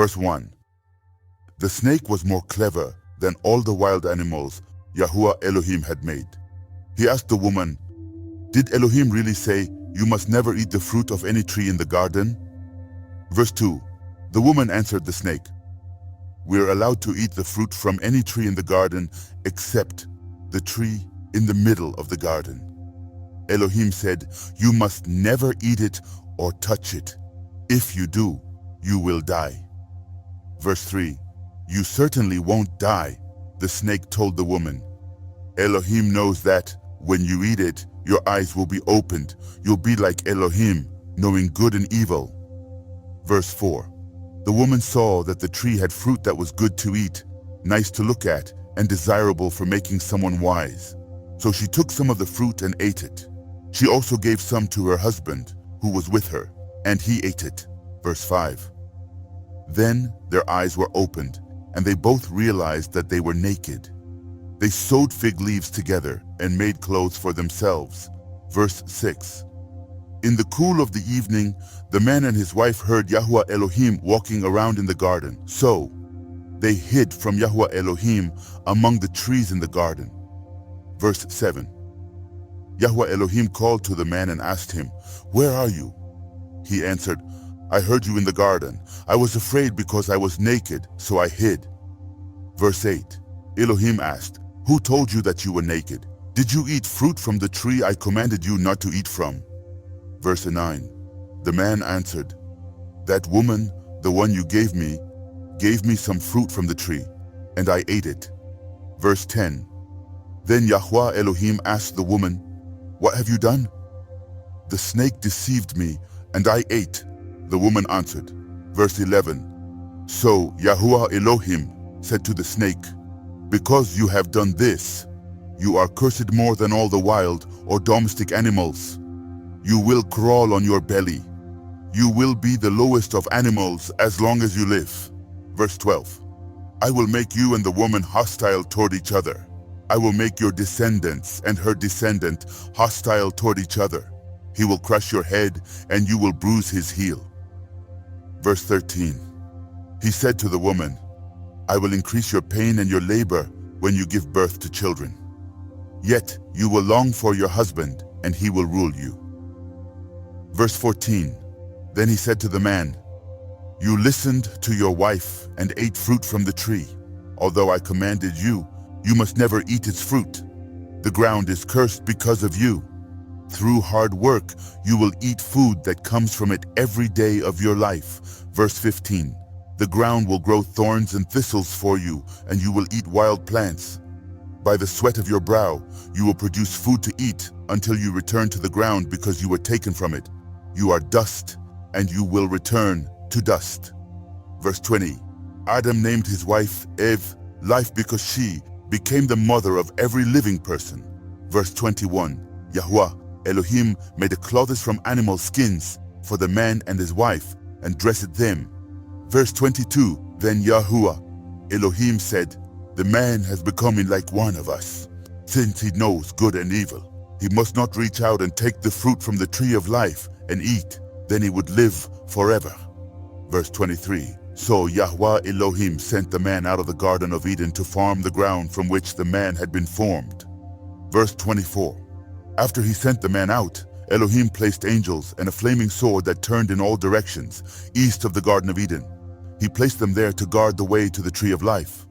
Verse 1. The snake was more clever than all the wild animals Yahuwah Elohim had made. He asked the woman, "Did Elohim really say, 'You must never eat the fruit of any tree in the garden'?" Verse 2. The woman answered the snake, "We're allowed to eat the fruit from any tree in the garden except the tree in the middle of the garden. Elohim said, 'You must never eat it or touch it. If you do, you will die.'" Verse 3. "You certainly won't die," the snake told the woman. "Elohim knows that when you eat it, your eyes will be opened. You'll be like Elohim, knowing good and evil." Verse 4. The woman saw that the tree had fruit that was good to eat, nice to look at, and desirable for making someone wise. So she took some of the fruit and ate it. She also gave some to her husband, who was with her, and he ate it. Verse 5. Then their eyes were opened, and they both realized that they were naked. They sewed fig leaves together and made clothes for themselves. Verse 6. In the cool of the evening, the man and his wife heard Yahuwah Elohim walking around in the garden. So they hid from Yahuwah Elohim among the trees in the garden. Verse 7. Yahuwah Elohim called to the man and asked him, "Where are you?" He answered, "I heard you in the garden. I was afraid because I was naked, so I hid." Verse 8. Elohim asked, "Who told you that you were naked? Did you eat fruit from the tree I commanded you not to eat from?" Verse 9. The man answered, "That woman, the one you gave me some fruit from the tree, and I ate it." Verse 10. Then Yahuwah Elohim asked the woman, "What have you done?" "The snake deceived me, and I ate," the woman answered. Verse 11. So Yahuwah Elohim said to the snake, "Because you have done this, you are cursed more than all the wild or domestic animals. You will crawl on your belly. You will be the lowest of animals as long as you live." Verse 12. "I will make you and the woman hostile toward each other. I will make your descendants and her descendant hostile toward each other. He will crush your head and you will bruise his heel." Verse 13. He said to the woman, "I will increase your pain and your labor when you give birth to children. Yet you will long for your husband, and he will rule you." Verse 14. Then he said to the man, "You listened to your wife and ate fruit from the tree. Although I commanded you, you must never eat its fruit. The ground is cursed because of you. Through hard work, you will eat food that comes from it every day of your life." Verse 15. "The ground will grow thorns and thistles for you, and you will eat wild plants. By the sweat of your brow, you will produce food to eat until you return to the ground because you were taken from it. You are dust, and you will return to dust." Verse 20. Adam named his wife Eve, life, because she became the mother of every living person. Verse 21. Yahuwah Elohim made clothes from animal skins for the man and his wife, and dressed them. Verse 22. Then Yahuwah Elohim said, "The man has become like one of us. Since he knows good and evil, he must not reach out and take the fruit from the tree of life and eat, then he would live forever." Verse 23. So Yahuwah Elohim sent the man out of the Garden of Eden to farm the ground from which the man had been formed. Verse 24. After he sent the man out, Elohim placed angels and a flaming sword that turned in all directions, east of the Garden of Eden. He placed them there to guard the way to the tree of life.